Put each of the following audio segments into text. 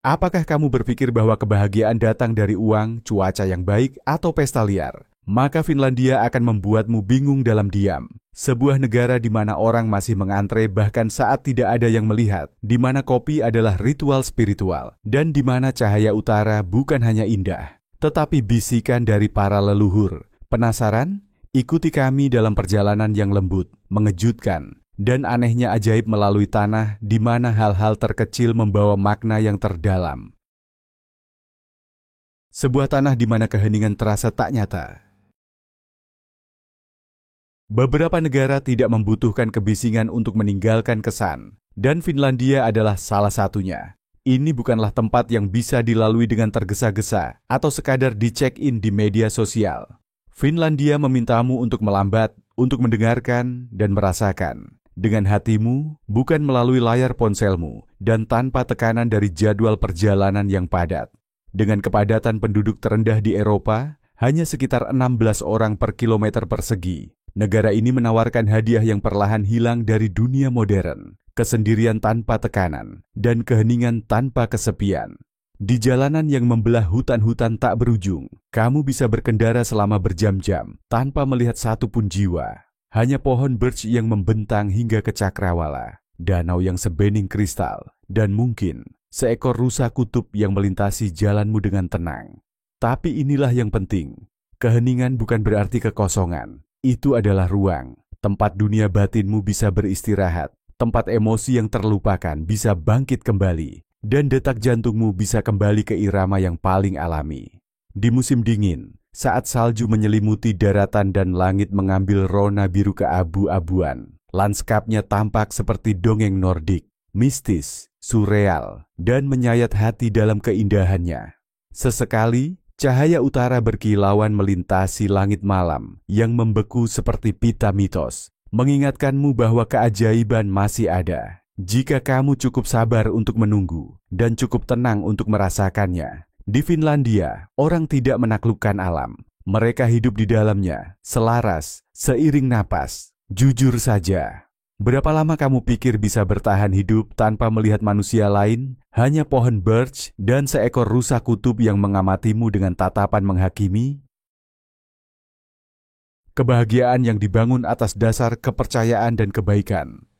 Apakah kamu berpikir bahwa kebahagiaan datang dari uang, cuaca yang baik, atau pesta liar? Maka Finlandia akan membuatmu bingung dalam diam. Sebuah negara di mana orang masih mengantre bahkan saat tidak ada yang melihat, di mana kopi adalah ritual spiritual, dan di mana cahaya utara bukan hanya indah, tetapi bisikan dari para leluhur. Penasaran? Ikuti kami dalam perjalanan yang lembut, mengejutkan, dan anehnya ajaib melalui tanah di mana hal-hal terkecil membawa makna yang terdalam. Sebuah tanah di mana keheningan terasa tak nyata. Beberapa negara tidak membutuhkan kebisingan untuk meninggalkan kesan, dan Finlandia adalah salah satunya. Ini bukanlah tempat yang bisa dilalui dengan tergesa-gesa atau sekadar di-check-in di media sosial. Finlandia memintamu untuk melambat, untuk mendengarkan dan merasakan. Dengan hatimu, bukan melalui layar ponselmu, dan tanpa tekanan dari jadwal perjalanan yang padat. Dengan kepadatan penduduk terendah di Eropa, hanya sekitar 16 orang per kilometer persegi. Negara ini menawarkan hadiah yang perlahan hilang dari dunia modern, kesendirian tanpa tekanan, dan keheningan tanpa kesepian. Di jalanan yang membelah hutan-hutan tak berujung, kamu bisa berkendara selama berjam-jam tanpa melihat satupun jiwa. Hanya pohon birch yang membentang hingga ke cakrawala, danau yang sebening kristal, dan mungkin seekor rusa kutub yang melintasi jalanmu dengan tenang. Tapi inilah yang penting, keheningan bukan berarti kekosongan. Itu adalah ruang, tempat dunia batinmu bisa beristirahat, tempat emosi yang terlupakan bisa bangkit kembali, dan detak jantungmu bisa kembali ke irama yang paling alami. Di musim dingin, saat salju menyelimuti daratan dan langit mengambil rona biru keabu-abuan, lanskapnya tampak seperti dongeng Nordik, mistis, surreal, dan menyayat hati dalam keindahannya. Sesekali, cahaya utara berkilauan melintasi langit malam yang membeku seperti pita mitos, mengingatkanmu bahwa keajaiban masih ada. Jika kamu cukup sabar untuk menunggu dan cukup tenang untuk merasakannya. Di Finlandia, orang tidak menaklukkan alam. Mereka hidup di dalamnya, selaras, seiring napas. Jujur saja, berapa lama kamu pikir bisa bertahan hidup tanpa melihat manusia lain? Hanya pohon birch dan seekor rusa kutub yang mengamatimu dengan tatapan menghakimi? Kebahagiaan yang dibangun atas dasar kepercayaan dan kebaikan.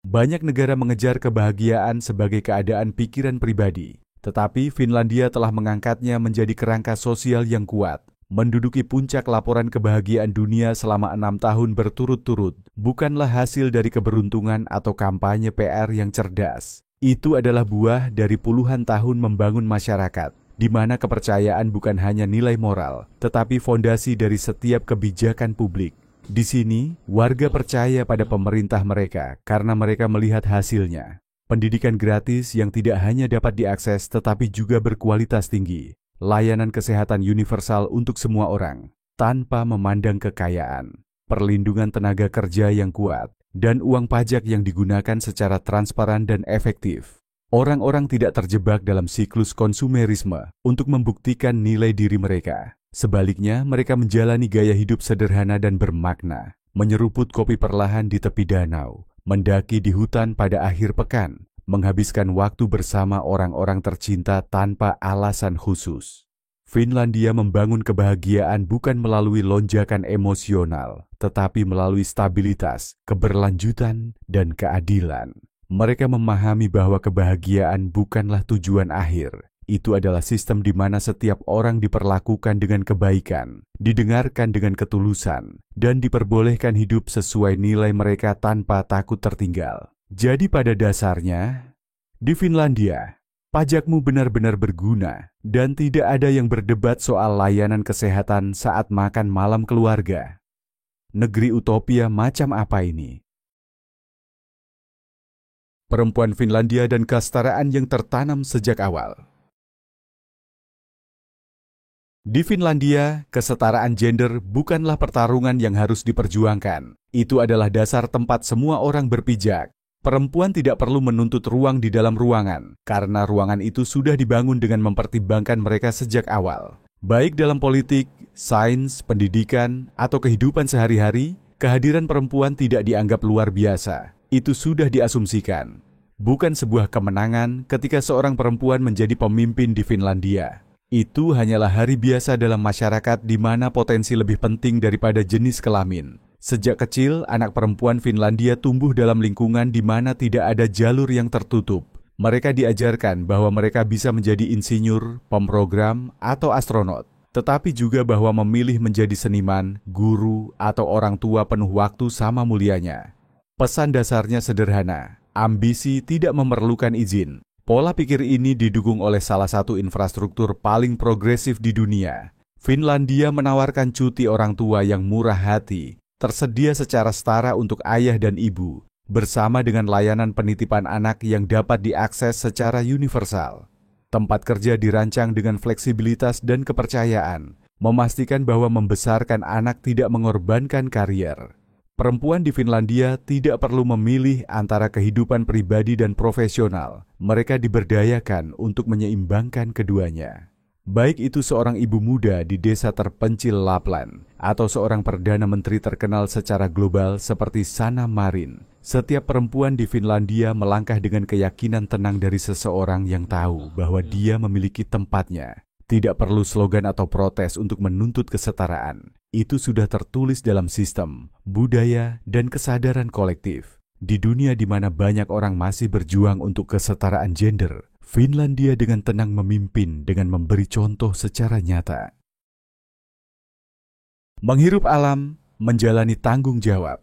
Banyak negara mengejar kebahagiaan sebagai keadaan pikiran pribadi, tetapi Finlandia telah mengangkatnya menjadi kerangka sosial yang kuat. Menduduki puncak laporan kebahagiaan dunia selama 6 tahun berturut-turut bukanlah hasil dari keberuntungan atau kampanye PR yang cerdas. Itu adalah buah dari puluhan tahun membangun masyarakat, di mana kepercayaan bukan hanya nilai moral, tetapi fondasi dari setiap kebijakan publik. Di sini, warga percaya pada pemerintah mereka karena mereka melihat hasilnya. Pendidikan gratis yang tidak hanya dapat diakses tetapi juga berkualitas tinggi. Layanan kesehatan universal untuk semua orang, tanpa memandang kekayaan. Perlindungan tenaga kerja yang kuat, dan uang pajak yang digunakan secara transparan dan efektif. Orang-orang tidak terjebak dalam siklus konsumerisme untuk membuktikan nilai diri mereka. Sebaliknya, mereka menjalani gaya hidup sederhana dan bermakna, menyeruput kopi perlahan di tepi danau, mendaki di hutan pada akhir pekan, menghabiskan waktu bersama orang-orang tercinta tanpa alasan khusus. Finlandia membangun kebahagiaan bukan melalui lonjakan emosional, tetapi melalui stabilitas, keberlanjutan, dan keadilan. Mereka memahami bahwa kebahagiaan bukanlah tujuan akhir. Itu adalah sistem di mana setiap orang diperlakukan dengan kebaikan, didengarkan dengan ketulusan, dan diperbolehkan hidup sesuai nilai mereka tanpa takut tertinggal. Jadi pada dasarnya, di Finlandia, pajakmu benar-benar berguna dan tidak ada yang berdebat soal layanan kesehatan saat makan malam keluarga. Negeri utopia macam apa ini? Perempuan Finlandia dan kesetaraan yang tertanam sejak awal. Di Finlandia, kesetaraan gender bukanlah pertarungan yang harus diperjuangkan. Itu adalah dasar tempat semua orang berpijak. Perempuan tidak perlu menuntut ruang di dalam ruangan, karena ruangan itu sudah dibangun dengan mempertimbangkan mereka sejak awal. Baik dalam politik, sains, pendidikan, atau kehidupan sehari-hari, kehadiran perempuan tidak dianggap luar biasa. Itu sudah diasumsikan. Bukan sebuah kemenangan ketika seorang perempuan menjadi pemimpin di Finlandia. Itu hanyalah hari biasa dalam masyarakat di mana potensi lebih penting daripada jenis kelamin. Sejak kecil, anak perempuan Finlandia tumbuh dalam lingkungan di mana tidak ada jalur yang tertutup. Mereka diajarkan bahwa mereka bisa menjadi insinyur, pemrogram, atau astronot. Tetapi juga bahwa memilih menjadi seniman, guru, atau orang tua penuh waktu sama mulianya. Pesan dasarnya sederhana. Ambisi tidak memerlukan izin. Pola pikir ini didukung oleh salah satu infrastruktur paling progresif di dunia. Finlandia menawarkan cuti orang tua yang murah hati, tersedia secara setara untuk ayah dan ibu, bersama dengan layanan penitipan anak yang dapat diakses secara universal. Tempat kerja dirancang dengan fleksibilitas dan kepercayaan, memastikan bahwa membesarkan anak tidak mengorbankan karier. Perempuan di Finlandia tidak perlu memilih antara kehidupan pribadi dan profesional. Mereka diberdayakan untuk menyeimbangkan keduanya. Baik itu seorang ibu muda di desa terpencil Lapland atau seorang perdana menteri terkenal secara global seperti Sanna Marin. Setiap perempuan di Finlandia melangkah dengan keyakinan tenang dari seseorang yang tahu bahwa dia memiliki tempatnya. Tidak perlu slogan atau protes untuk menuntut kesetaraan. Itu sudah tertulis dalam sistem, budaya, dan kesadaran kolektif. Di dunia di mana banyak orang masih berjuang untuk kesetaraan gender, Finlandia dengan tenang memimpin dengan memberi contoh secara nyata. Menghirup alam, menjalani tanggung jawab.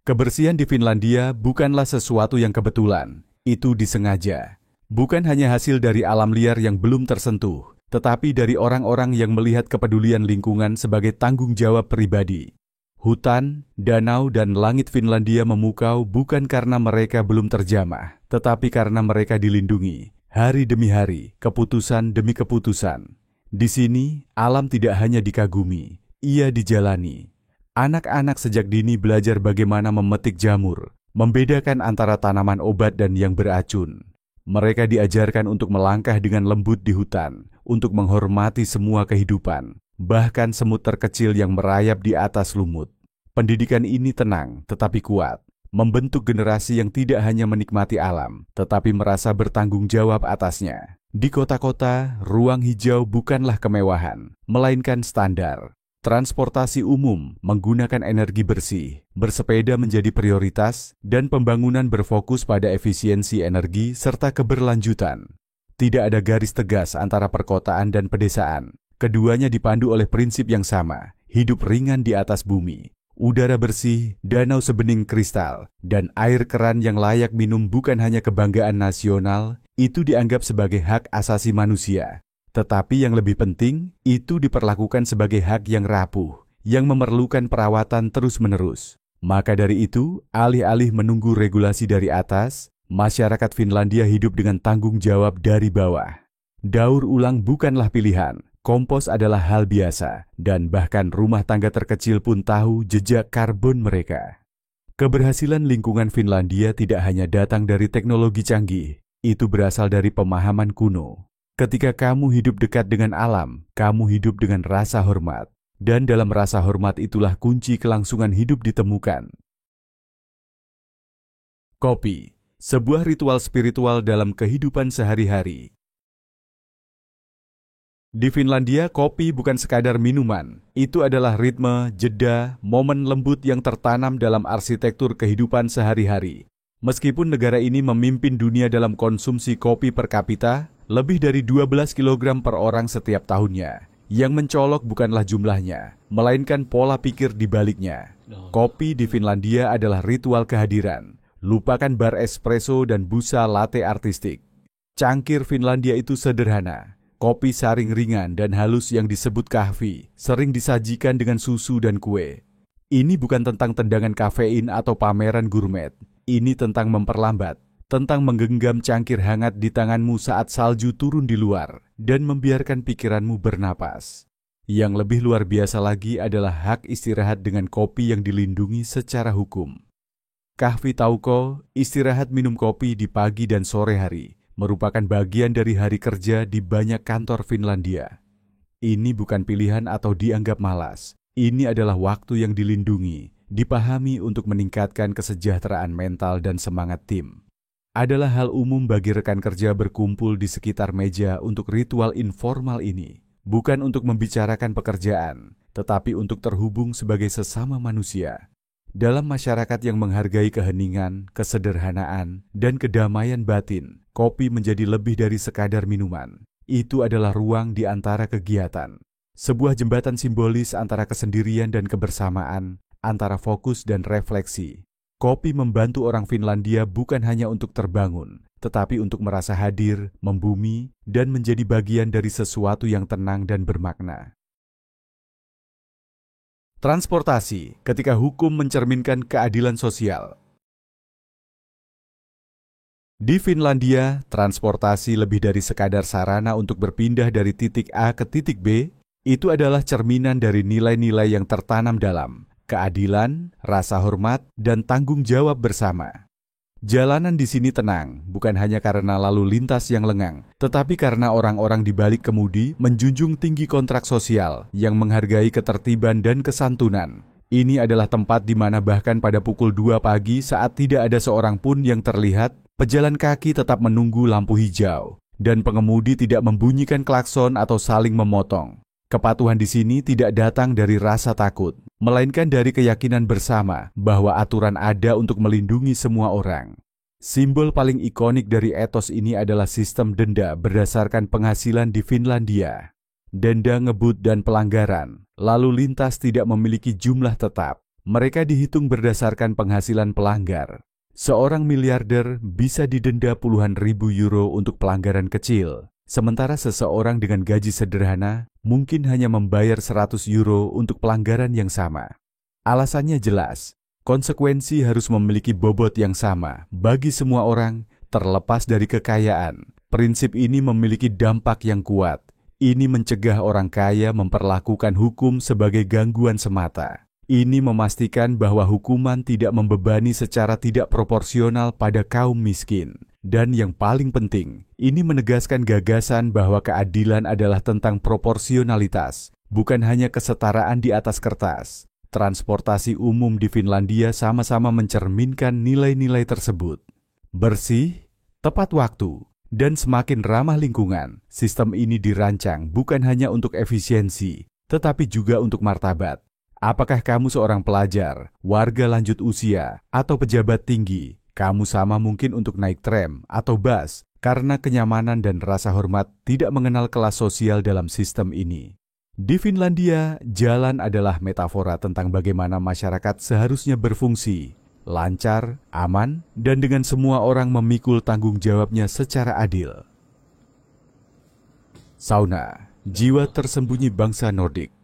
Kebersihan di Finlandia bukanlah sesuatu yang kebetulan, itu disengaja. Bukan hanya hasil dari alam liar yang belum tersentuh, tetapi dari orang-orang yang melihat kepedulian lingkungan sebagai tanggung jawab pribadi. Hutan, danau, dan langit Finlandia memukau bukan karena mereka belum terjamah, tetapi karena mereka dilindungi, hari demi hari, keputusan demi keputusan. Di sini, alam tidak hanya dikagumi, ia dijalani. Anak-anak sejak dini belajar bagaimana memetik jamur, membedakan antara tanaman obat dan yang beracun. Mereka diajarkan untuk melangkah dengan lembut di hutan, untuk menghormati semua kehidupan, bahkan semut terkecil yang merayap di atas lumut. Pendidikan ini tenang tetapi kuat, membentuk generasi yang tidak hanya menikmati alam, tetapi merasa bertanggung jawab atasnya. Di kota-kota, ruang hijau bukanlah kemewahan, melainkan standar. Transportasi umum menggunakan energi bersih, bersepeda menjadi prioritas, dan pembangunan berfokus pada efisiensi energi serta keberlanjutan. Tidak ada garis tegas antara perkotaan dan pedesaan. Keduanya dipandu oleh prinsip yang sama, hidup ringan di atas bumi. Udara bersih, danau sebening kristal, dan air keran yang layak minum bukan hanya kebanggaan nasional, itu dianggap sebagai hak asasi manusia. Tetapi yang lebih penting, itu diperlakukan sebagai hak yang rapuh, yang memerlukan perawatan terus-menerus. Maka dari itu, alih-alih menunggu regulasi dari atas, masyarakat Finlandia hidup dengan tanggung jawab dari bawah. Daur ulang bukanlah pilihan, kompos adalah hal biasa, dan bahkan rumah tangga terkecil pun tahu jejak karbon mereka. Keberhasilan lingkungan Finlandia tidak hanya datang dari teknologi canggih, itu berasal dari pemahaman kuno. Ketika kamu hidup dekat dengan alam, kamu hidup dengan rasa hormat. Dan dalam rasa hormat itulah kunci kelangsungan hidup ditemukan. Kopi, sebuah ritual spiritual dalam kehidupan sehari-hari. Di Finlandia, kopi bukan sekadar minuman. Itu adalah ritme, jeda, momen lembut yang tertanam dalam arsitektur kehidupan sehari-hari. Meskipun negara ini memimpin dunia dalam konsumsi kopi per kapita, lebih dari 12 kg per orang setiap tahunnya. Yang mencolok bukanlah jumlahnya, melainkan pola pikir di baliknya. Kopi di Finlandia adalah ritual kehadiran. Lupakan bar espresso dan busa latte artistik. Cangkir Finlandia itu sederhana. Kopi saring ringan dan halus yang disebut kahvi, sering disajikan dengan susu dan kue. Ini bukan tentang tendangan kafein atau pameran gourmet. Ini tentang memperlambat. Tentang menggenggam cangkir hangat di tanganmu saat salju turun di luar dan membiarkan pikiranmu bernapas. Yang lebih luar biasa lagi adalah hak istirahat dengan kopi yang dilindungi secara hukum. Kahvi Tauko, istirahat minum kopi di pagi dan sore hari, merupakan bagian dari hari kerja di banyak kantor Finlandia. Ini bukan pilihan atau dianggap malas. Ini adalah waktu yang dilindungi, dipahami untuk meningkatkan kesejahteraan mental dan semangat tim. Adalah hal umum bagi rekan kerja berkumpul di sekitar meja untuk ritual informal ini, bukan untuk membicarakan pekerjaan, tetapi untuk terhubung sebagai sesama manusia. Dalam masyarakat yang menghargai keheningan, kesederhanaan, dan kedamaian batin, kopi menjadi lebih dari sekadar minuman. Itu adalah ruang di antara kegiatan. Sebuah jembatan simbolis antara kesendirian dan kebersamaan, antara fokus dan refleksi. Kopi membantu orang Finlandia bukan hanya untuk terbangun, tetapi untuk merasa hadir, membumi, dan menjadi bagian dari sesuatu yang tenang dan bermakna. Transportasi ketika hukum mencerminkan keadilan sosial. Di Finlandia, transportasi lebih dari sekadar sarana untuk berpindah dari titik A ke titik B. Itu adalah cerminan dari nilai-nilai yang tertanam dalam keadilan, rasa hormat, dan tanggung jawab bersama. Jalanan di sini tenang, bukan hanya karena lalu lintas yang lengang, tetapi karena orang-orang di balik kemudi menjunjung tinggi kontrak sosial yang menghargai ketertiban dan kesantunan. Ini adalah tempat di mana bahkan pada pukul 2 pagi saat tidak ada seorang pun yang terlihat, pejalan kaki tetap menunggu lampu hijau, dan pengemudi tidak membunyikan klakson atau saling memotong. Kepatuhan di sini tidak datang dari rasa takut, melainkan dari keyakinan bersama bahwa aturan ada untuk melindungi semua orang. Simbol paling ikonik dari etos ini adalah sistem denda berdasarkan penghasilan di Finlandia. Denda ngebut dan pelanggaran, lalu lintas tidak memiliki jumlah tetap. Mereka dihitung berdasarkan penghasilan pelanggar. Seorang miliarder bisa didenda puluhan ribu euro untuk pelanggaran kecil. Sementara seseorang dengan gaji sederhana mungkin hanya membayar 100 euro untuk pelanggaran yang sama. Alasannya jelas, konsekuensi harus memiliki bobot yang sama bagi semua orang terlepas dari kekayaan. Prinsip ini memiliki dampak yang kuat. Ini mencegah orang kaya memperlakukan hukum sebagai gangguan semata. Ini memastikan bahwa hukuman tidak membebani secara tidak proporsional pada kaum miskin. Dan yang paling penting, ini menegaskan gagasan bahwa keadilan adalah tentang proporsionalitas, bukan hanya kesetaraan di atas kertas. Transportasi umum di Finlandia sama-sama mencerminkan nilai-nilai tersebut. Bersih, tepat waktu, dan semakin ramah lingkungan. Sistem ini dirancang bukan hanya untuk efisiensi, tetapi juga untuk martabat. Apakah kamu seorang pelajar, warga lanjut usia, atau pejabat tinggi? Kamu sama mungkin untuk naik tram atau bus karena kenyamanan dan rasa hormat tidak mengenal kelas sosial dalam sistem ini. Di Finlandia, jalan adalah metafora tentang bagaimana masyarakat seharusnya berfungsi, lancar, aman, dan dengan semua orang memikul tanggung jawabnya secara adil. Sauna, jiwa tersembunyi bangsa Nordik.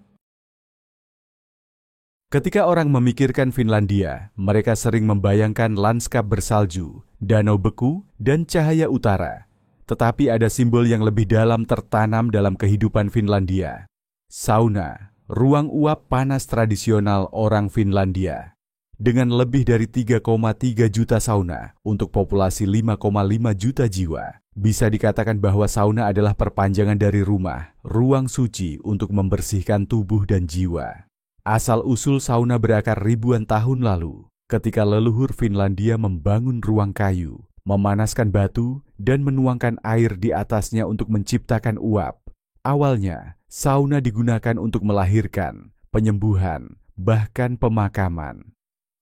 Ketika orang memikirkan Finlandia, mereka sering membayangkan lanskap bersalju, danau beku, dan cahaya utara. Tetapi ada simbol yang lebih dalam tertanam dalam kehidupan Finlandia. Sauna, ruang uap panas tradisional orang Finlandia. Dengan lebih dari 3,3 juta sauna untuk populasi 5,5 juta jiwa, bisa dikatakan bahwa sauna adalah perpanjangan dari rumah, ruang suci untuk membersihkan tubuh dan jiwa. Asal-usul sauna berakar ribuan tahun lalu, ketika leluhur Finlandia membangun ruang kayu, memanaskan batu, dan menuangkan air di atasnya untuk menciptakan uap. Awalnya, sauna digunakan untuk melahirkan, penyembuhan, bahkan pemakaman.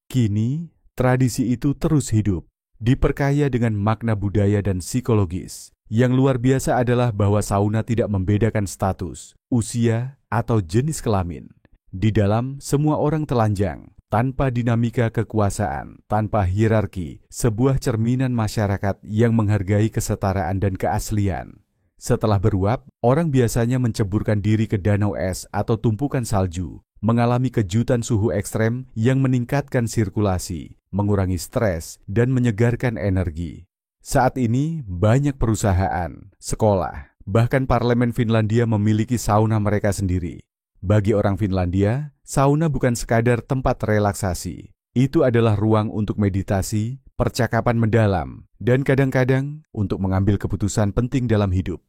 Kini, tradisi itu terus hidup, diperkaya dengan makna budaya dan psikologis. Yang luar biasa adalah bahwa sauna tidak membedakan status, usia, atau jenis kelamin. Di dalam, semua orang telanjang, tanpa dinamika kekuasaan, tanpa hierarki, sebuah cerminan masyarakat yang menghargai kesetaraan dan keaslian. Setelah beruap, orang biasanya menceburkan diri ke danau es atau tumpukan salju, mengalami kejutan suhu ekstrem yang meningkatkan sirkulasi, mengurangi stres, dan menyegarkan energi. Saat ini, banyak perusahaan, sekolah, bahkan parlemen Finlandia memiliki sauna mereka sendiri. Bagi orang Finlandia, sauna bukan sekadar tempat relaksasi. Itu adalah ruang untuk meditasi, percakapan mendalam, dan kadang-kadang untuk mengambil keputusan penting dalam hidup.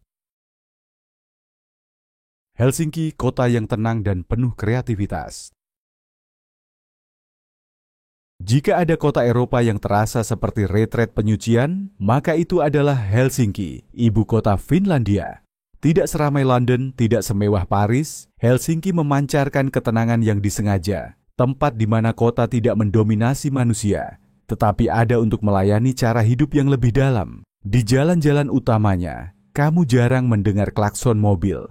Helsinki, kota yang tenang dan penuh kreativitas. Jika ada kota Eropa yang terasa seperti retret penyucian, maka itu adalah Helsinki, ibu kota Finlandia. Tidak seramai London, tidak semewah Paris, Helsinki memancarkan ketenangan yang disengaja, tempat di mana kota tidak mendominasi manusia, tetapi ada untuk melayani cara hidup yang lebih dalam. Di jalan-jalan utamanya, kamu jarang mendengar klakson mobil.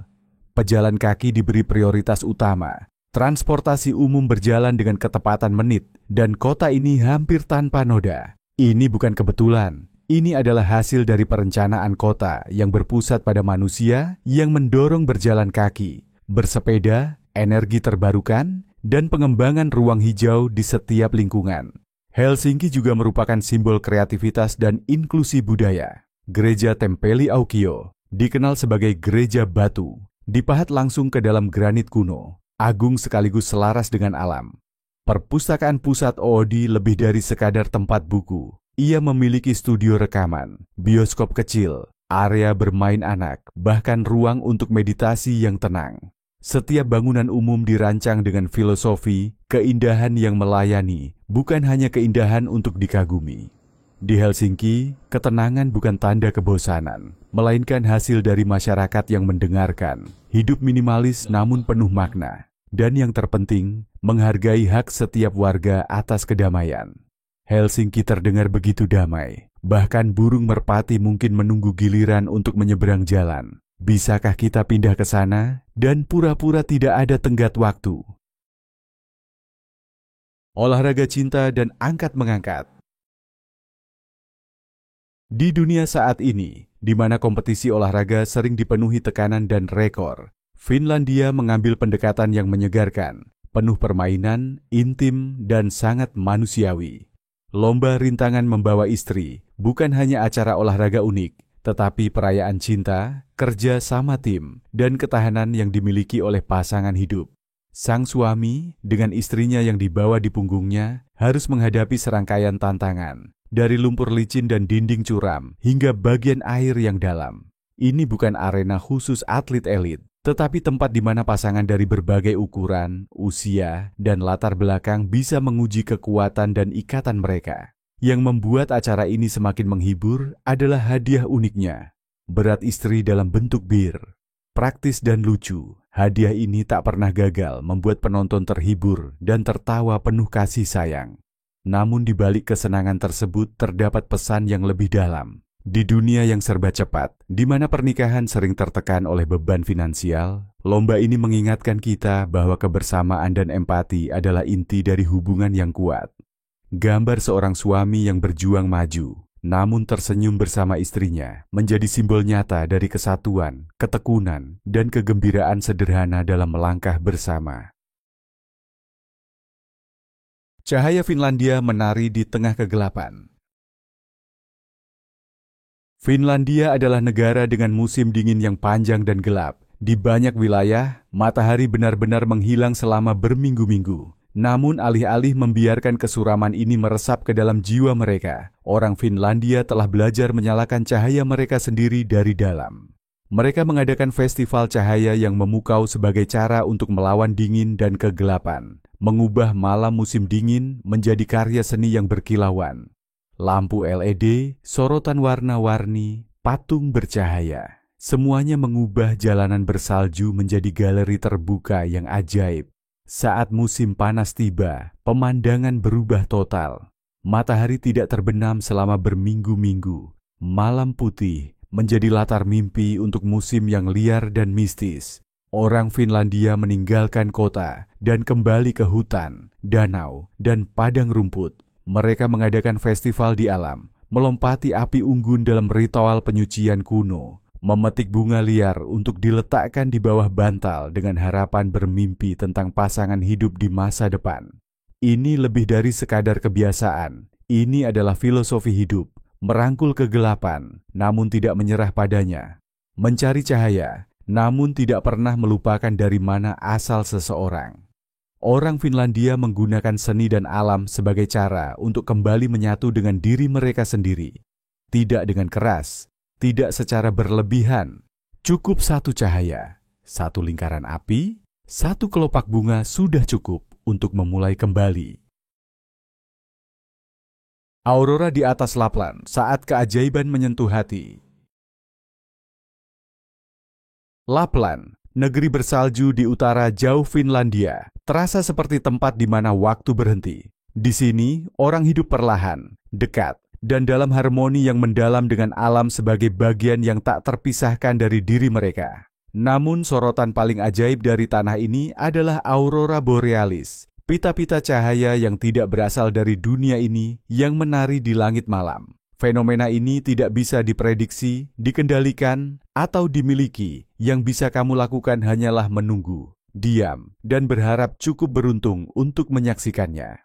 Pejalan kaki diberi prioritas utama. Transportasi umum berjalan dengan ketepatan menit, dan kota ini hampir tanpa noda. Ini bukan kebetulan. Ini adalah hasil dari perencanaan kota yang berpusat pada manusia yang mendorong berjalan kaki, bersepeda, energi terbarukan, dan pengembangan ruang hijau di setiap lingkungan. Helsinki juga merupakan simbol kreativitas dan inklusi budaya. Gereja Tempeli Aukio, dikenal sebagai gereja batu, dipahat langsung ke dalam granit kuno. Agung sekaligus selaras dengan alam. Perpustakaan pusat OOD lebih dari sekadar tempat buku. Ia memiliki studio rekaman, bioskop kecil, area bermain anak, bahkan ruang untuk meditasi yang tenang. Setiap bangunan umum dirancang dengan filosofi, keindahan yang melayani, bukan hanya keindahan untuk dikagumi. Di Helsinki, ketenangan bukan tanda kebosanan, melainkan hasil dari masyarakat yang mendengarkan, hidup minimalis namun penuh makna, dan yang terpenting, menghargai hak setiap warga atas kedamaian. Helsinki terdengar begitu damai, bahkan burung merpati mungkin menunggu giliran untuk menyeberang jalan. Bisakah kita pindah ke sana dan pura-pura tidak ada tenggat waktu? Olahraga cinta dan angkat mengangkat. Di dunia saat ini, di mana kompetisi olahraga sering dipenuhi tekanan dan rekor, Finlandia mengambil pendekatan yang menyegarkan, penuh permainan, intim, dan sangat manusiawi. Lomba rintangan membawa istri bukan hanya acara olahraga unik, tetapi perayaan cinta, kerja sama tim, dan ketahanan yang dimiliki oleh pasangan hidup. Sang suami, dengan istrinya yang dibawa di punggungnya, harus menghadapi serangkaian tantangan, dari lumpur licin dan dinding curam hingga bagian air yang dalam. Ini bukan arena khusus atlet elit, tetapi tempat di mana pasangan dari berbagai ukuran, usia, dan latar belakang bisa menguji kekuatan dan ikatan mereka. Yang membuat acara ini semakin menghibur adalah hadiah uniknya. Berat istri dalam bentuk bir. Praktis dan lucu, hadiah ini tak pernah gagal membuat penonton terhibur dan tertawa penuh kasih sayang. Namun di balik kesenangan tersebut terdapat pesan yang lebih dalam. Di dunia yang serba cepat, di mana pernikahan sering tertekan oleh beban finansial, lomba ini mengingatkan kita bahwa kebersamaan dan empati adalah inti dari hubungan yang kuat. Gambar seorang suami yang berjuang maju, namun tersenyum bersama istrinya, menjadi simbol nyata dari kesatuan, ketekunan, dan kegembiraan sederhana dalam melangkah bersama. Cahaya Finlandia menari di tengah kegelapan. Finlandia adalah negara dengan musim dingin yang panjang dan gelap. Di banyak wilayah, matahari benar-benar menghilang selama berminggu-minggu. Namun alih-alih membiarkan kesuraman ini meresap ke dalam jiwa mereka, orang Finlandia telah belajar menyalakan cahaya mereka sendiri dari dalam. Mereka mengadakan festival cahaya yang memukau sebagai cara untuk melawan dingin dan kegelapan. Mengubah malam musim dingin menjadi karya seni yang berkilauan. Lampu LED, sorotan warna-warni, patung bercahaya. Semuanya mengubah jalanan bersalju menjadi galeri terbuka yang ajaib. Saat musim panas tiba, pemandangan berubah total. Matahari tidak terbenam selama berminggu-minggu. Malam putih menjadi latar mimpi untuk musim yang liar dan mistis. Orang Finlandia meninggalkan kota dan kembali ke hutan, danau, dan padang rumput. Mereka mengadakan festival di alam, melompati api unggun dalam ritual penyucian kuno, memetik bunga liar untuk diletakkan di bawah bantal dengan harapan bermimpi tentang pasangan hidup di masa depan. Ini lebih dari sekadar kebiasaan. Ini adalah filosofi hidup, merangkul kegelapan, namun tidak menyerah padanya. Mencari cahaya, namun tidak pernah melupakan dari mana asal seseorang. Orang Finlandia menggunakan seni dan alam sebagai cara untuk kembali menyatu dengan diri mereka sendiri. Tidak dengan keras, tidak secara berlebihan. Cukup satu cahaya, satu lingkaran api, satu kelopak bunga sudah cukup untuk memulai kembali. Aurora di atas Lapland saat keajaiban menyentuh hati. Lapland, negeri bersalju di utara jauh Finlandia, terasa seperti tempat di mana waktu berhenti. Di sini, orang hidup perlahan, dekat, dan dalam harmoni yang mendalam dengan alam sebagai bagian yang tak terpisahkan dari diri mereka. Namun sorotan paling ajaib dari tanah ini adalah Aurora Borealis, pita-pita cahaya yang tidak berasal dari dunia ini yang menari di langit malam. Fenomena ini tidak bisa diprediksi, dikendalikan, atau dimiliki. Yang bisa kamu lakukan hanyalah menunggu, diam, dan berharap cukup beruntung untuk menyaksikannya.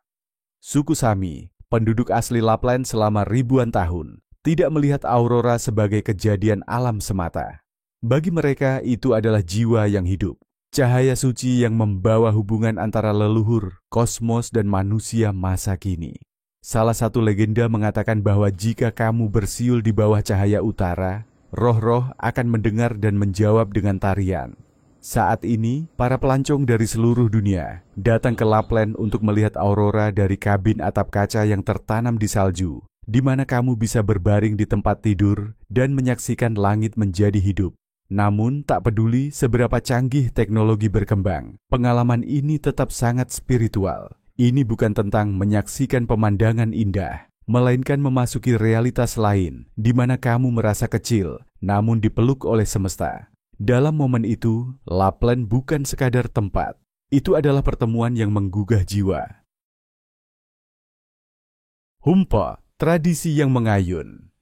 Suku Sami, penduduk asli Lapland selama ribuan tahun, tidak melihat aurora sebagai kejadian alam semata. Bagi mereka itu adalah jiwa yang hidup. Cahaya suci yang membawa hubungan antara leluhur, kosmos, dan manusia masa kini. Salah satu legenda mengatakan bahwa jika kamu bersiul di bawah cahaya utara, roh-roh akan mendengar dan menjawab dengan tarian. Saat ini, para pelancong dari seluruh dunia datang ke Lapland untuk melihat aurora dari kabin atap kaca yang tertanam di salju, di mana kamu bisa berbaring di tempat tidur dan menyaksikan langit menjadi hidup. Namun, tak peduli seberapa canggih teknologi berkembang, pengalaman ini tetap sangat spiritual. Ini bukan tentang menyaksikan pemandangan indah, melainkan memasuki realitas lain, di mana kamu merasa kecil, namun dipeluk oleh semesta. Dalam momen itu, Lapland bukan sekadar tempat. Itu adalah pertemuan yang menggugah jiwa. Humpa, tradisi yang mengayun.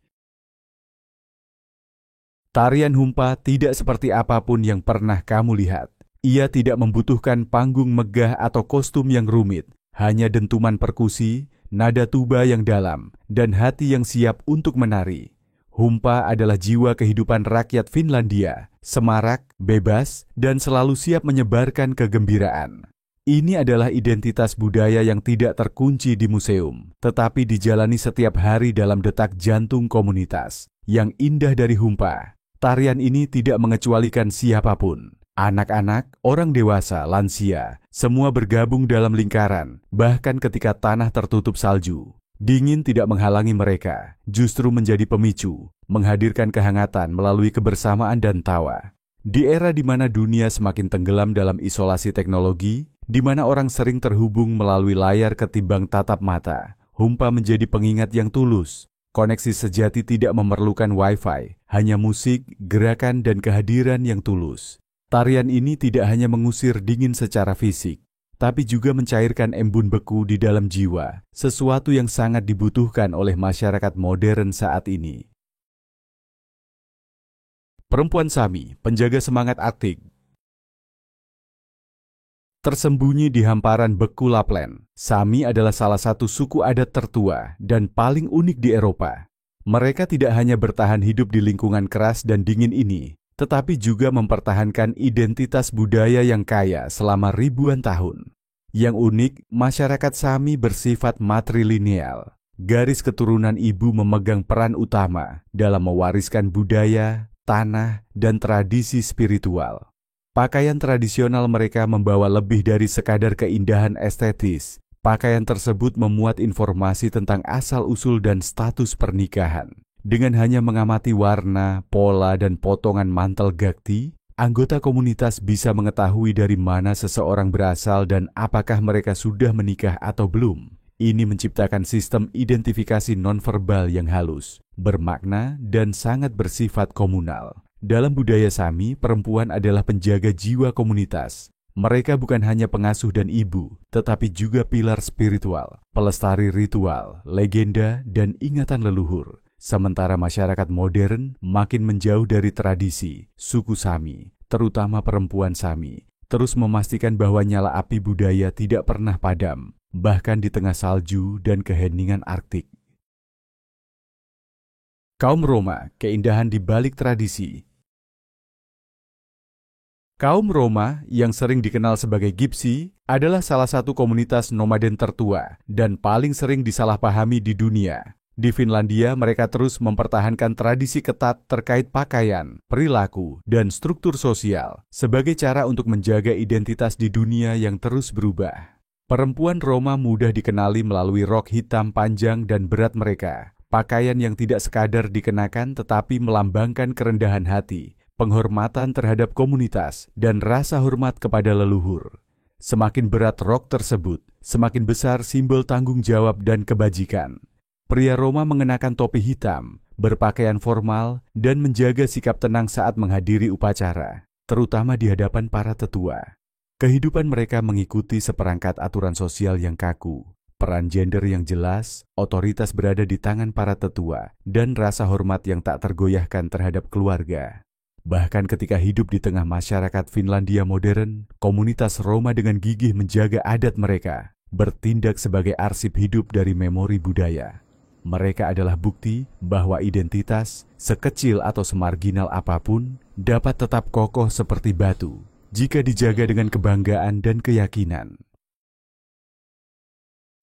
Tarian humpa tidak seperti apapun yang pernah kamu lihat. Ia tidak membutuhkan panggung megah atau kostum yang rumit, hanya dentuman perkusi, nada tuba yang dalam, dan hati yang siap untuk menari. Humpa adalah jiwa kehidupan rakyat Finlandia, semarak, bebas, dan selalu siap menyebarkan kegembiraan. Ini adalah identitas budaya yang tidak terkunci di museum, tetapi dijalani setiap hari dalam detak jantung komunitas. Yang indah dari humpa, tarian ini tidak mengecualikan siapapun. Anak-anak, orang dewasa, lansia, semua bergabung dalam lingkaran, bahkan ketika tanah tertutup salju. Dingin tidak menghalangi mereka, justru menjadi pemicu, menghadirkan kehangatan melalui kebersamaan dan tawa. Di era di mana dunia semakin tenggelam dalam isolasi teknologi, di mana orang sering terhubung melalui layar ketimbang tatap mata, humpa menjadi pengingat yang tulus. Koneksi sejati tidak memerlukan wifi, hanya musik, gerakan, dan kehadiran yang tulus. Tarian ini tidak hanya mengusir dingin secara fisik, tapi juga mencairkan embun beku di dalam jiwa, sesuatu yang sangat dibutuhkan oleh masyarakat modern saat ini. Perempuan Sami, penjaga semangat Arktik. Tersembunyi di hamparan beku Lapland, Sami adalah salah satu suku adat tertua dan paling unik di Eropa. Mereka tidak hanya bertahan hidup di lingkungan keras dan dingin ini, tetapi juga mempertahankan identitas budaya yang kaya selama ribuan tahun. Yang unik, masyarakat Sami bersifat matrilineal. Garis keturunan ibu memegang peran utama dalam mewariskan budaya, tanah, dan tradisi spiritual. Pakaian tradisional mereka membawa lebih dari sekadar keindahan estetis. Pakaian tersebut memuat informasi tentang asal-usul dan status pernikahan. Dengan hanya mengamati warna, pola, dan potongan mantel gakti, anggota komunitas bisa mengetahui dari mana seseorang berasal dan apakah mereka sudah menikah atau belum. Ini menciptakan sistem identifikasi nonverbal yang halus, bermakna, dan sangat bersifat komunal. Dalam budaya Sami, perempuan adalah penjaga jiwa komunitas. Mereka bukan hanya pengasuh dan ibu, tetapi juga pilar spiritual, pelestari ritual, legenda, dan ingatan leluhur. Sementara masyarakat modern makin menjauh dari tradisi, suku Sami, terutama perempuan Sami, terus memastikan bahwa nyala api budaya tidak pernah padam, bahkan di tengah salju dan keheningan Arktik. Kaum Roma, keindahan di balik tradisi. Kaum Roma, yang sering dikenal sebagai Gypsy, adalah salah satu komunitas nomaden tertua dan paling sering disalahpahami di dunia. Di Finlandia, mereka terus mempertahankan tradisi ketat terkait pakaian, perilaku, dan struktur sosial sebagai cara untuk menjaga identitas di dunia yang terus berubah. Perempuan Roma mudah dikenali melalui rok hitam panjang dan berat mereka, pakaian yang tidak sekadar dikenakan tetapi melambangkan kerendahan hati, penghormatan terhadap komunitas, dan rasa hormat kepada leluhur. Semakin berat rok tersebut, semakin besar simbol tanggung jawab dan kebajikan. Pria Roma mengenakan topi hitam, berpakaian formal, dan menjaga sikap tenang saat menghadiri upacara, terutama di hadapan para tetua. Kehidupan mereka mengikuti seperangkat aturan sosial yang kaku, peran gender yang jelas, otoritas berada di tangan para tetua, dan rasa hormat yang tak tergoyahkan terhadap keluarga. Bahkan ketika hidup di tengah masyarakat Finlandia modern, komunitas Roma dengan gigih menjaga adat mereka, bertindak sebagai arsip hidup dari memori budaya. Mereka adalah bukti bahwa identitas, sekecil atau semarginal apapun, dapat tetap kokoh seperti batu jika dijaga dengan kebanggaan dan keyakinan.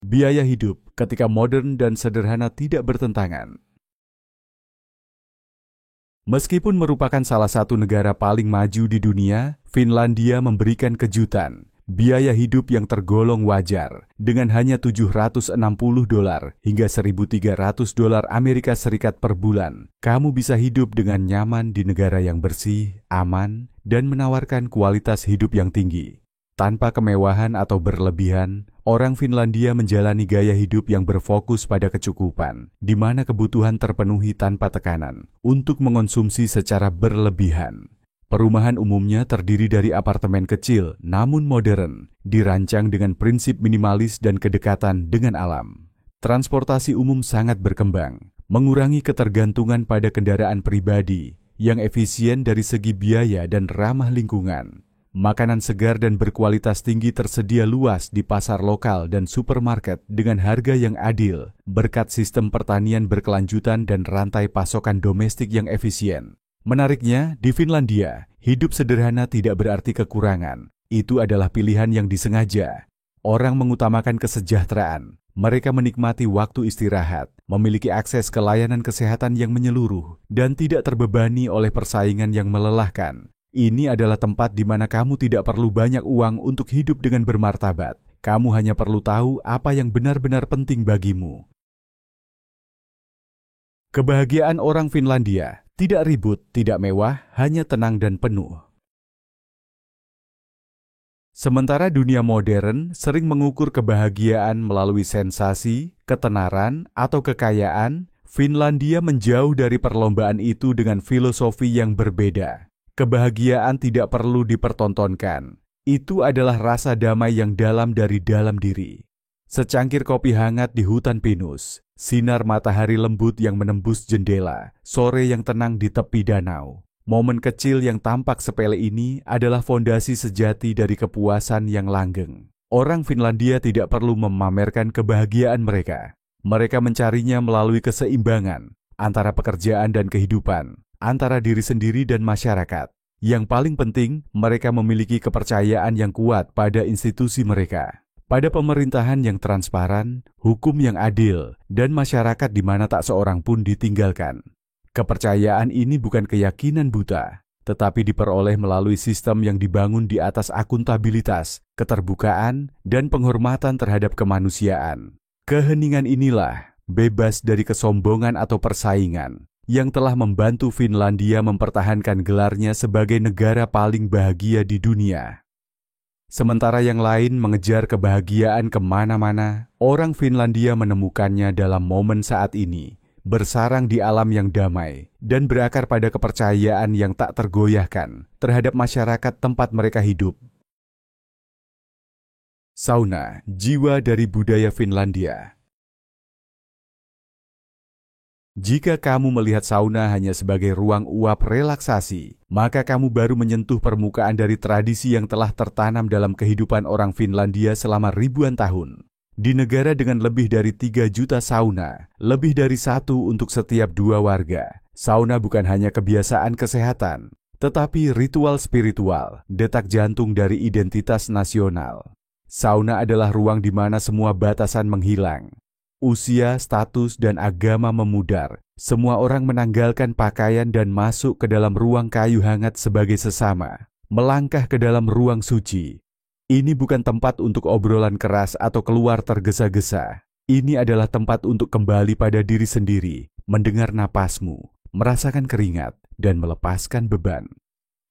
Biaya hidup ketika modern dan sederhana tidak bertentangan. Meskipun merupakan salah satu negara paling maju di dunia, Finlandia memberikan kejutan. Biaya hidup yang tergolong wajar dengan hanya $760 hingga $1.300 Amerika Serikat per bulan. Kamu bisa hidup dengan nyaman di negara yang bersih, aman, dan menawarkan kualitas hidup yang tinggi. Tanpa kemewahan atau berlebihan, orang Finlandia menjalani gaya hidup yang berfokus pada kecukupan, di mana kebutuhan terpenuhi tanpa tekanan untuk mengonsumsi secara berlebihan. Perumahan umumnya terdiri dari apartemen kecil namun modern, dirancang dengan prinsip minimalis dan kedekatan dengan alam. Transportasi umum sangat berkembang, mengurangi ketergantungan pada kendaraan pribadi yang efisien dari segi biaya dan ramah lingkungan. Makanan segar dan berkualitas tinggi tersedia luas di pasar lokal dan supermarket dengan harga yang adil, berkat sistem pertanian berkelanjutan dan rantai pasokan domestik yang efisien. Menariknya, di Finlandia, hidup sederhana tidak berarti kekurangan. Itu adalah pilihan yang disengaja. Orang mengutamakan kesejahteraan. Mereka menikmati waktu istirahat, memiliki akses ke layanan kesehatan yang menyeluruh, dan tidak terbebani oleh persaingan yang melelahkan. Ini adalah tempat di mana kamu tidak perlu banyak uang untuk hidup dengan bermartabat. Kamu hanya perlu tahu apa yang benar-benar penting bagimu. Kebahagiaan orang Finlandia tidak ribut, tidak mewah, hanya tenang dan penuh. Sementara dunia modern sering mengukur kebahagiaan melalui sensasi, ketenaran, atau kekayaan, Finlandia menjauh dari perlombaan itu dengan filosofi yang berbeda. Kebahagiaan tidak perlu dipertontonkan. Itu adalah rasa damai yang dalam dari dalam diri. Secangkir kopi hangat di hutan pinus, sinar matahari lembut yang menembus jendela, sore yang tenang di tepi danau. Momen kecil yang tampak sepele ini adalah fondasi sejati dari kepuasan yang langgeng. Orang Finlandia tidak perlu memamerkan kebahagiaan mereka. Mereka mencarinya melalui keseimbangan antara pekerjaan dan kehidupan, antara diri sendiri dan masyarakat. Yang paling penting, mereka memiliki kepercayaan yang kuat pada institusi mereka. Pada pemerintahan yang transparan, hukum yang adil, dan masyarakat di mana tak seorang pun ditinggalkan. Kepercayaan ini bukan keyakinan buta, tetapi diperoleh melalui sistem yang dibangun di atas akuntabilitas, keterbukaan, dan penghormatan terhadap kemanusiaan. Keheningan inilah, bebas dari kesombongan atau persaingan, yang telah membantu Finlandia mempertahankan gelarnya sebagai negara paling bahagia di dunia. Sementara yang lain mengejar kebahagiaan kemana-mana, orang Finlandia menemukannya dalam momen saat ini, bersarang di alam yang damai, dan berakar pada kepercayaan yang tak tergoyahkan terhadap masyarakat tempat mereka hidup. Sauna, jiwa dari budaya Finlandia. Jika kamu melihat sauna hanya sebagai ruang uap relaksasi, maka kamu baru menyentuh permukaan dari tradisi yang telah tertanam dalam kehidupan orang Finlandia selama ribuan tahun. Di negara dengan lebih dari 3 juta sauna, lebih dari 1 untuk setiap 2 warga, sauna bukan hanya kebiasaan kesehatan, tetapi ritual spiritual, detak jantung dari identitas nasional. Sauna adalah ruang di mana semua batasan menghilang. Usia, status, dan agama memudar. Semua orang menanggalkan pakaian dan masuk ke dalam ruang kayu hangat sebagai sesama, melangkah ke dalam ruang suci. Ini bukan tempat untuk obrolan keras atau keluar tergesa-gesa. Ini adalah tempat untuk kembali pada diri sendiri, mendengar napasmu, merasakan keringat, dan melepaskan beban.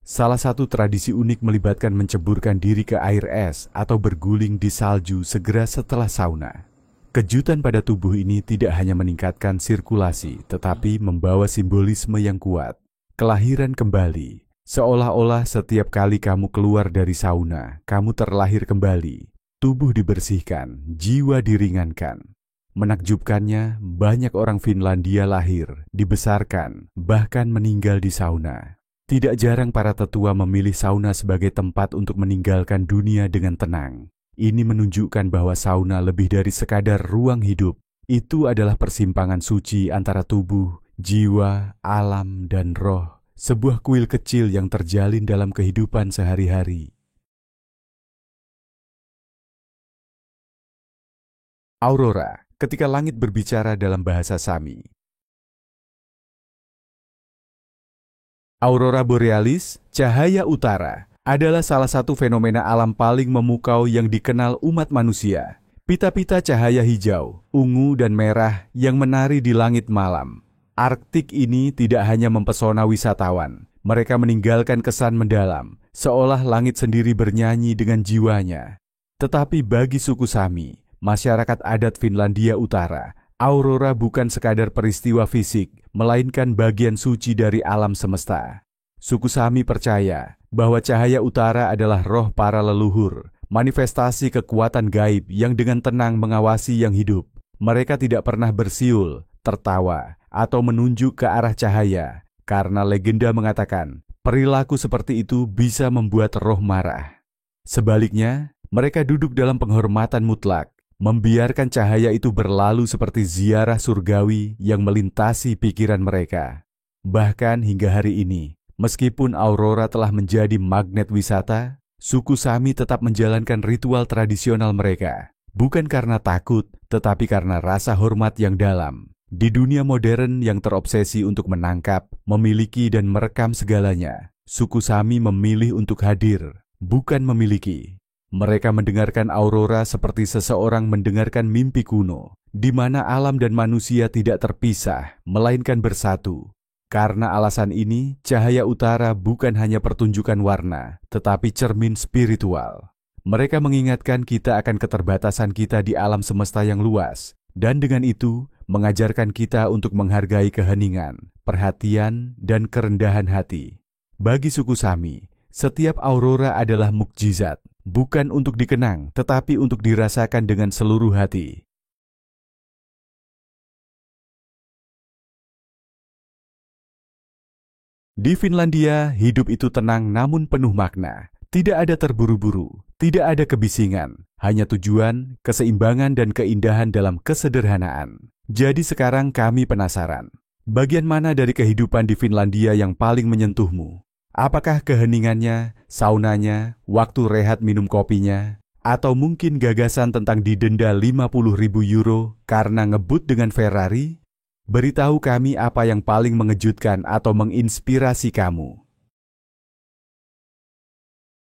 Salah satu tradisi unik melibatkan menceburkan diri ke air es atau berguling di salju segera setelah sauna. Kejutan pada tubuh ini tidak hanya meningkatkan sirkulasi, tetapi membawa simbolisme yang kuat. Kelahiran kembali. Seolah-olah setiap kali kamu keluar dari sauna, kamu terlahir kembali. Tubuh dibersihkan, jiwa diringankan. Menakjubkannya, banyak orang Finlandia lahir, dibesarkan, bahkan meninggal di sauna. Tidak jarang para tetua memilih sauna sebagai tempat untuk meninggalkan dunia dengan tenang. Ini menunjukkan bahwa sauna lebih dari sekadar ruang hidup. Itu adalah persimpangan suci antara tubuh, jiwa, alam, dan roh. Sebuah kuil kecil yang terjalin dalam kehidupan sehari-hari. Aurora, ketika langit berbicara dalam bahasa Sami. Aurora borealis, cahaya utara, adalah salah satu fenomena alam paling memukau yang dikenal umat manusia. Pita-pita cahaya hijau, ungu, dan merah yang menari di langit malam. Arktik ini tidak hanya mempesona wisatawan, mereka meninggalkan kesan mendalam, seolah langit sendiri bernyanyi dengan jiwanya. Tetapi bagi suku Sami, masyarakat adat Finlandia Utara, aurora bukan sekadar peristiwa fisik, melainkan bagian suci dari alam semesta. Suku Sami percaya bahwa cahaya utara adalah roh para leluhur, manifestasi kekuatan gaib yang dengan tenang mengawasi yang hidup. Mereka tidak pernah bersiul, tertawa, atau menunjuk ke arah cahaya, karena legenda mengatakan perilaku seperti itu bisa membuat roh marah. Sebaliknya, mereka duduk dalam penghormatan mutlak, membiarkan cahaya itu berlalu seperti ziarah surgawi yang melintasi pikiran mereka. Bahkan hingga hari ini, meskipun aurora telah menjadi magnet wisata, suku Sami tetap menjalankan ritual tradisional mereka, bukan karena takut, tetapi karena rasa hormat yang dalam. Di dunia modern yang terobsesi untuk menangkap, memiliki, dan merekam segalanya, suku Sami memilih untuk hadir, bukan memiliki. Mereka mendengarkan aurora seperti seseorang mendengarkan mimpi kuno, di mana alam dan manusia tidak terpisah, melainkan bersatu. Karena alasan ini, cahaya utara bukan hanya pertunjukan warna, tetapi cermin spiritual. Mereka mengingatkan kita akan keterbatasan kita di alam semesta yang luas, dan dengan itu, mengajarkan kita untuk menghargai keheningan, perhatian, dan kerendahan hati. Bagi suku Sami, setiap aurora adalah mukjizat, bukan untuk dikenang, tetapi untuk dirasakan dengan seluruh hati. Di Finlandia, hidup itu tenang namun penuh makna. Tidak ada terburu-buru, tidak ada kebisingan, hanya tujuan, keseimbangan, dan keindahan dalam kesederhanaan. Jadi sekarang kami penasaran, bagian mana dari kehidupan di Finlandia yang paling menyentuhmu? Apakah keheningannya, saunanya, waktu rehat minum kopinya, atau mungkin gagasan tentang didenda 50.000 euro karena ngebut dengan Ferrari? Beritahu kami apa yang paling mengejutkan atau menginspirasi kamu.